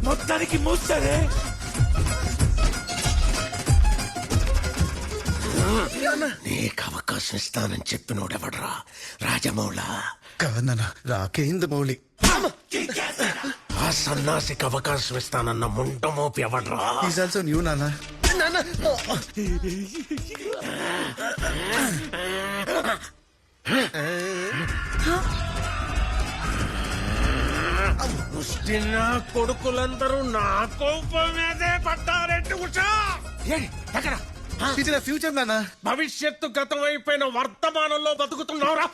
మొత్తానికి మూస్తారే. నీకు అవకాశం ఇస్తానని చెప్పినోడెవడరా? రాజమౌళ కాదన్న, రాకేంద్ర మౌళి. ఆ సన్నాసికి అవకాశం ఇస్తానన్న ముంటమోపి ఎవడరా? ఈజ్ ఆల్సో న్యూ నాన్న. ముష్టినా కొడుకులందరూ నా కోపం మీదే పట్టారెట్టు కూర్చో. ఎక్కడ ఇది నా ఫ్యూచర్ నాన్న. భవిష్యత్తు గతం అయిపోయిన వర్తమానంలో బతుకుతున్నావురా?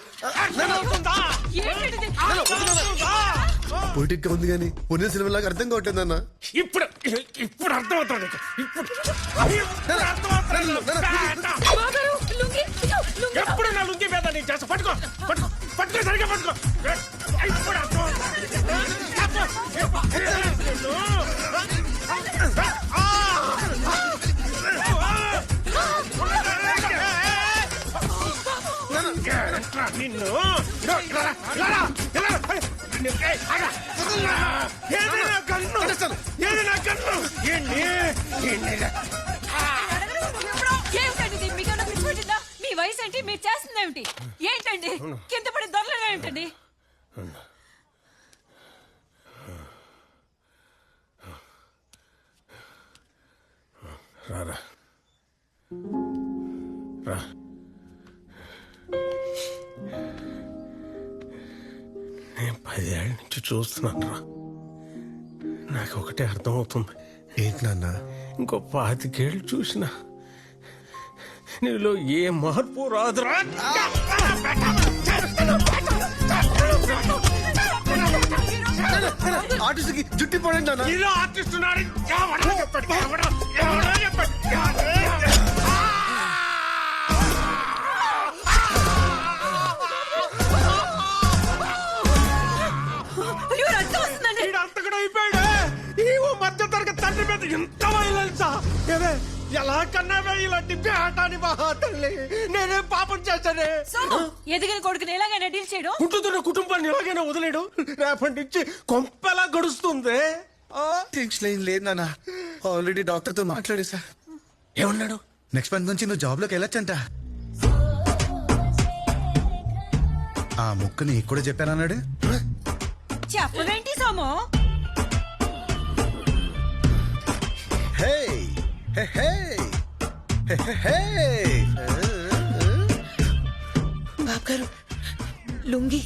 పొలిటిక్ గా ఉంది కానీ పుణ్య సినిమాలాగా అర్థం కావట్లేదు నాన్న. ఇప్పుడు ఇప్పుడు అర్థమవుతుంది. ఎప్పుడు నా లుంగి మీద నీ చేస్తా. పట్టుకో పట్టుకో పట్టుకో, సరిగ్గా పట్టుకో. ఇప్పుడు నిన్ను ఏదైనా కన్ను ఏదైనా కన్ను ఏమిటండి మీకేమన్నా పిచ్చిపెట్టిందా? మీ వయసు ఏంటి, మీరు చేస్తుందేమిటి? ఏంటండి కింద పడి దొరలేదు ఏమిటండి? రారా రా. నేను 10 ఏళ్ళ నుంచి చూస్తున్నాను రా. నాకు ఒకటే అర్థమవుతుంది. ఏంటి నాన్న? ఇంకో 25 ఏళ్ళు చూసినా నీలో ఏ మార్పు రాదురా. ఆర్టిస్ట్ కి జుట్టి పడండి నాన్న. ఇలా ఆర్టిస్ట్ ఉన్నాడు. ఎవడో చెప్పండి. తండ్రి మీద ఇంత వైలెన్సా? ఎలా కన్నావే ఇలాంటి పేటాని మహాతల్లి? నేనే పాపం చేశానే. ఎదిగిన కొడుకుని ఎలాగైనా డీల్ చేయడం, ఉంటున్న కుటుంబాన్ని ఎలాగైనా వదిలేడు. రేపటి నుంచి కొంపెలా గడుస్తుంది. టెన్షన్ ఏం లేదు నాన్న. ఆల్రెడీ డాక్టర్ తో మాట్లాడేసా. ఏమన్నాడు? నెక్స్ట్ మంత్ నుంచి నువ్వు జాబ్ లోకి వెళ్ళొచ్చంట. ఆ ముక్క నీకు కూడా చెప్పానన్నాడు. చెప్పవేంటి సోము? బాబు గారు లుంగి.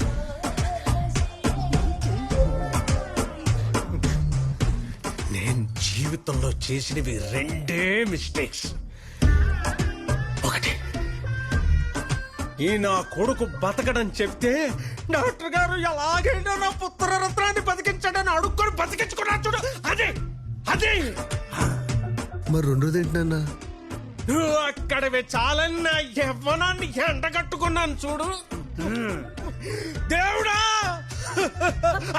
నేను జీవితంలో చేసినవి 2 మిస్టేక్స్. ఒకటి, ఈ నా కొడుకు బతకడం చెప్తే డాక్టర్ గారు ఎలాగైనా నా పుత్రరత్నాన్ని బతికించడని అడుక్కొని బతికించుకున్నా చూడు. అదే అదే మరి రెండోది ఏంటన్నా? నువ్వు అక్కడవే చాలన్న యవ్వనాన్ని ఎండగట్టుకున్నాను చూడు. దేవుడా,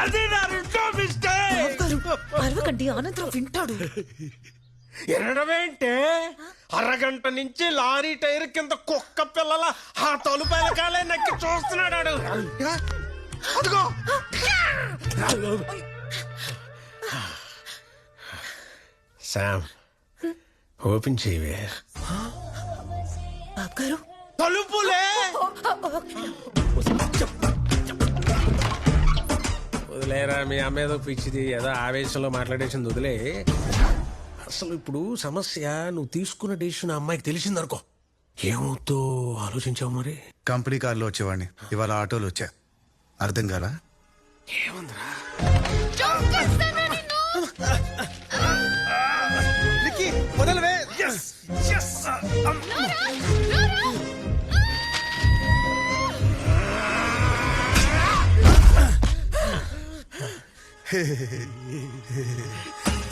అది నా రెండో మిస్టేక్. అరవకండి, అనంతరం వింటాడు. ఎనడమేంటే అరగంట నుంచి లారీ టైర్ కింద కుక్క పిల్లల ఆ తలుపైన కాలే నక్కి చూస్తున్నాడు. అదిగో శామ్, ఓపెన్ చేయవే. బాబు గారు తలుపులే. వదిలేరా, మీ అమ్మ ఏదో పిచ్చిది, ఏదో ఆవేశంలో మాట్లాడేసింది, వదిలే. అసలు ఇప్పుడు సమస్య, నువ్వు తీసుకున్న డెసిషన్ అమ్మాయికి తెలిసిందనుకో, ఏమవుతో ఆలోచించావు? మరి కంపెనీ కార్లో వచ్చేవాడిని, ఇవాళ ఆటోలో వచ్చా. అర్థం కాలా? ఏముందిరా? వదలవే.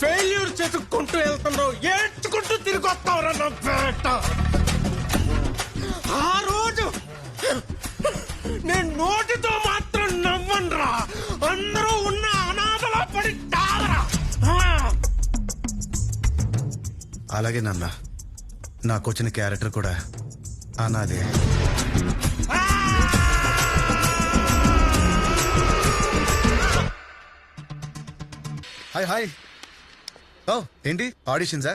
ఫెయిల్యూర్ చెతుక్కుంటూ వెళ్తున్నావు, ఏడ్చుకుంటూ తిరిగి వస్తావురా నా పేట. ఆ రోజు నేను నోటితో మాత్రం నవ్వనురా, అందరూ ఉన్న అనాథలా పడి తావరా. అలాగే నాన్న, నాకు వచ్చిన క్యారెక్టర్ కూడా అనాదే. హాయ్ ఓ ఏంటి ఆడిషన్సా?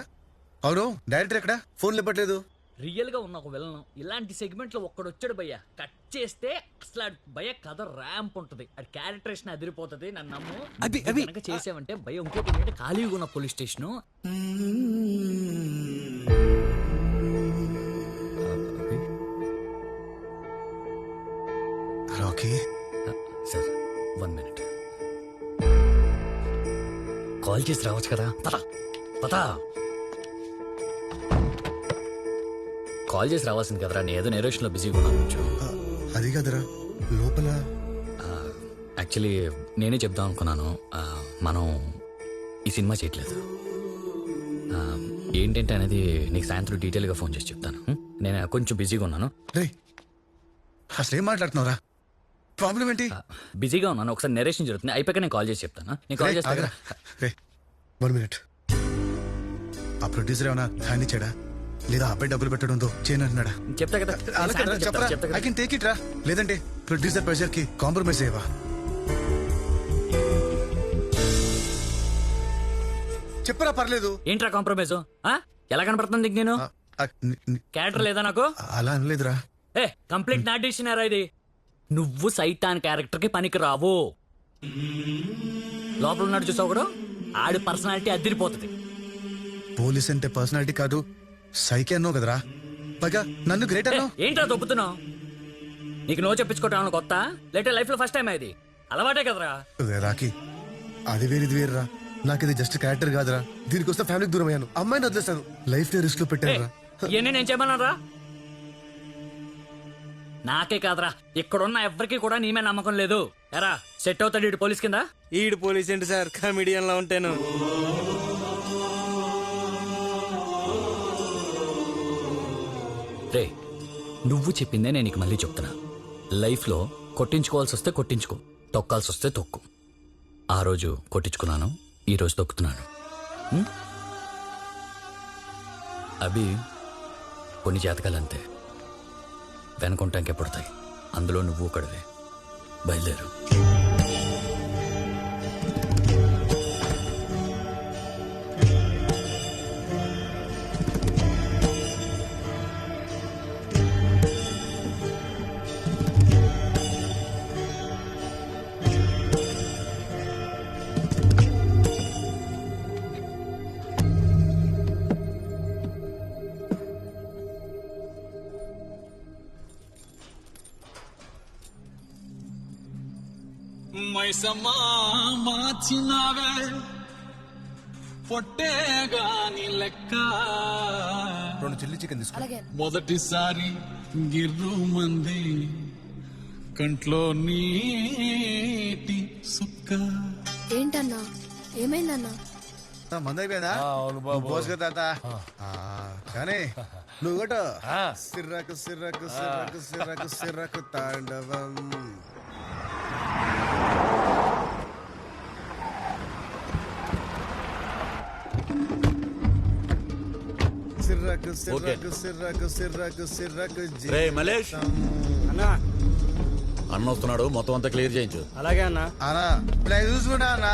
అవును డైరెక్టర్ ఎక్కడ? ఫోన్ లేపట్లేదు. రియల్ గా ఉన్న ఒక విలన్ ఇలాంటి సెగ్మెంట్ లో ఒక్కడొచ్చాడు భయ్య. కట్ చేస్తే అసలు భయ్య కథ ర్యాంప్ ఉంటది. అది క్యారెక్టరేషన్ అదిరిపోతుంది. నన్ను నమ్ము. అభి. కనుక చేసావంటే భయ్య ఇంకోటి ఏంటంటే ఖాళీగా ఉన్న police station Rocky sir 1 minute call చేసి రావచ్చు కదా. పదా కాల్ చేసి రావాల్సింది కదరా. నేను ఏదో నేరేషన్ లో బిజీగా ఉన్నాను కొంచెం. అది కదరా లోపల. యాక్చువల్లీ నేనే చెప్దాం అనుకున్నాను. మనం ఈ సినిమా చేయట్లేదు. ఏంటంటే అనేది నీకు సాయంత్రం డీటెయిల్గా ఫోన్ చేసి చెప్తాను. నేను కొంచెం బిజీగా ఉన్నాను. రే అసలు ఏం మాట్లాడుతున్నావురా? ప్రాబ్లం ఏంటి? బిజీగా ఉన్నాను. ఒకసారి నెరేషన్ జరుగుతుంది అయిపోయాక నేను కాల్ చేసి చెప్తాను. నేను కాల్ చేస్తాను. రే 1 minute. ఆ ప్రొడ్యూసర్ ఏమన్నా హ్యాండ్ ఇచ్చాడా లేదా అబ్బాయి డబ్బులు పెట్టడంతో చేయను అంటున్నాడా? చెప్తా కదా. అలా కదా చెప్పరా? ఐ కెన్ టేక్ ఇట్ రా. లేదంటే ప్రొడ్యూసర్ ప్రెషర్ కి కాంప్రమైజ్ అయ్యవా? చెప్పరా పర్లేదు. ఏంట్రా కాంప్రమైజ్? ఎలా కనపడుతుంది నీకు నేను? క్యారెక్టర్ లేదా నాకు? అలా అనలేదురా. ఏ కంప్లీట్ నా డిక్షనరీ ఇది. నువ్వు సైతాన్ క్యారెక్టర్ కి పనికి రావు. లోపల ఉన్నాడు చూసావు కూడా, ఆడి పర్సనాలిటీ అదిరిపోతుంది. పోలీస్ అంటే పర్సనాలిటీ కాదు సైకి అన్నావు కదరా. పైగా నన్ను గ్రేట్ అన్నావు. ఏంట్రా దొబ్బుతున్నావు? నీకు నో చెప్పించుకోవటం కొత్త లేటే లైఫ్ లో ఫస్ట్ టైం అది అలవాటే కదరా. రాకి అది వేరు ఇది వేరురా. నాకు ఇది జస్ట్ క్యారెక్టర్ కాదురా. దీనికోసం ఫ్యామిలీకి దూరం అయ్యాను. అమ్మాయిని వదిలేస్తాను. లైఫ్ ని రిస్క్ లో పెట్టాను. ఇవన్నీ నేను చేయమన్నారా? నాకే కాదురా, ఇక్కడున్న ఎవరికి కూడా నీ మీద నమ్మకం లేదు. ఎరా సెట్ అవుతాడు ఇటు పోలీస్ కింద? ఈడు పోలీస్ ఏంటి సార్, కమిడియన్ లా ఉంటాను. రే నువ్వు చెప్పిందే నేను నీకు మళ్ళీ చెప్తున్నా. లైఫ్ లో కొట్టించుకోవాల్సి వస్తే కొట్టించుకో, తొక్కాల్సి వస్తే తొక్కు. ఆ రోజు కొట్టించుకున్నాను, ఈ రోజు తొక్కుతున్నాను. అవి కొన్ని జాతకాలంతే, వెనుకుంటాకే పడతాయి. అందులో నువ్వు ఒకడివే. బయలుదేరు. మైసమ్మా మార్చినావే పొట్టే గాని లెక్క. 2 చిల్లీ చికెన్ తీసుకో. మొదటిసారి గిర్రు మంది కంట్లో నీటి సుక్క. ఏంటన్నా ఏమైందన్నా? మందైపోయిందా? పోసుకో తాత. కానీ నువ్వు కూడా సిర్రకు సిర్రకు సిర్రకు సిర్రకు సిర్రకు తాండవం. సిర్రకు సిర్రకు సిర్రకు సిర్రకు సిర్రకు రే మలేష్ అన్నా అన్న వస్తున్నాడు, మొత్తం అంతా క్లియర్ చేయించు. అలాగే అన్నా. అన్నా ఇప్పుడు చూసుకుంటా అన్నా.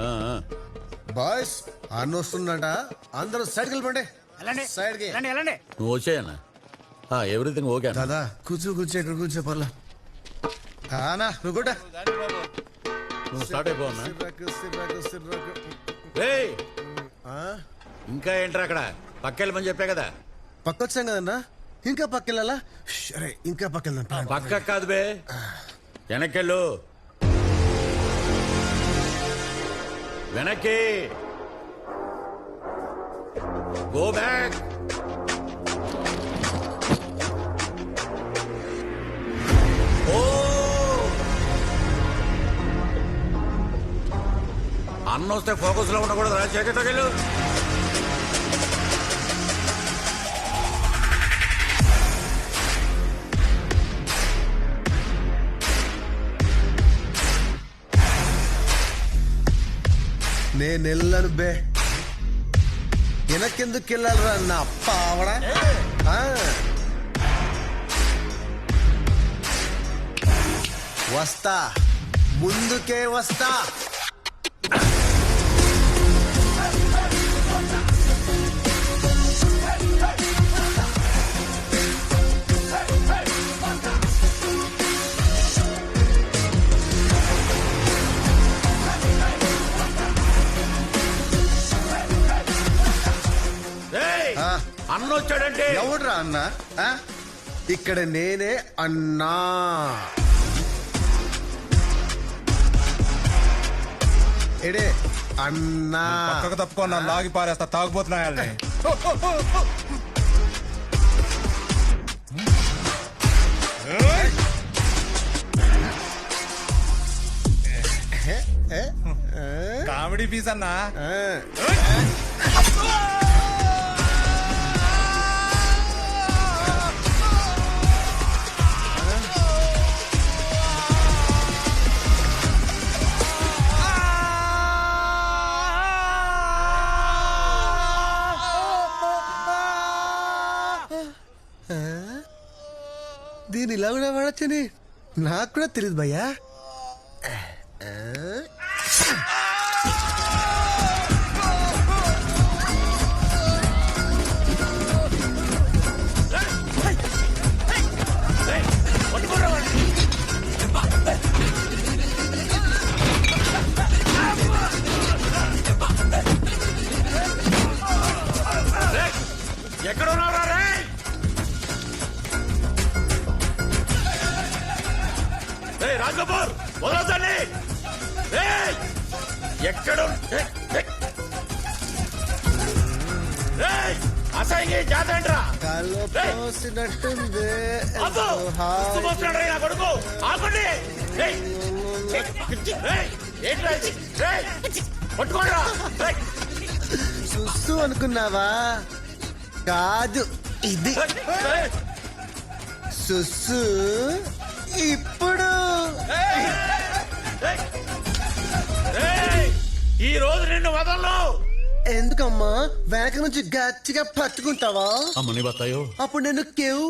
ఆ, ఆ. బాయ్స్ అన్న వస్తుందట, అందరూ సైడ్కి వెళ్ళిపోండి. సైడ్ కి నువ్వు వచ్చాయన్నా. ఎవ్రీథింగ్ ఓకే అన్న. దాదా కూర్చో కూర్చో ఇక్కడ కూర్చో పర్లా. అన్నా నువ్వు కూడా నువ్వు స్టార్ట్ అయిపోవన్నా. సిర్రకు సిర్రకు సిర్రకు. రేయ్, ఇంకా ఏంట్రా అక్కడ? పక్కెళ్ళమని చెప్పా కదా. పక్కొచ్చాం కదన్నా, ఇంకా పక్కెళ్ళాలా? సరే ఇంకా పక్కెళ్దాం. పక్క కాదు బే, వెనక్కెళ్ళు. వెనక్కి గో బ్యాక్. ఓ అన్న వస్తే ఫోకస్ లో ఉండకూడదు. రాజశేఖర్లు నేను వెళ్ళను బే. వెనకెందుకు వెళ్ళాలరా నా పావడా? వస్తా, ముందుకే వస్తా. ఏంటి ఎవడ్రా అన్న ఆ? ఇక్కడ నేనే అన్నా. ఎడే అన్నా. పక్కకు తప్పుకున్నా లాగి పారేస్తా తాగుపోతున్నాయని. కామెడీ పీస్ అన్నా. దీని ఇలా కూడా వాడచ్చని నాకు కూడా తెలియదు భయ్యా. ఎక్కడ ఉన్నారా రే? రాజకపూర్ వదలొద్దండి. ఎక్కడ అసహ్యంగా జాతరంట్రా పోసినట్టుంది. నా కొడుకు ఆపండి. పట్టుకోండిరా. సుస్సు అనుకున్నావా? కాదు, ఇది సుస్సు. ఇప్పుడు ఈ రోజు నిన్ను వదలను. ఎందుకమ్మా వెనక నుంచి గట్టిగా పట్టుకుంటావా? అమ్మని బతాయో అప్పుడు నేను కేవ్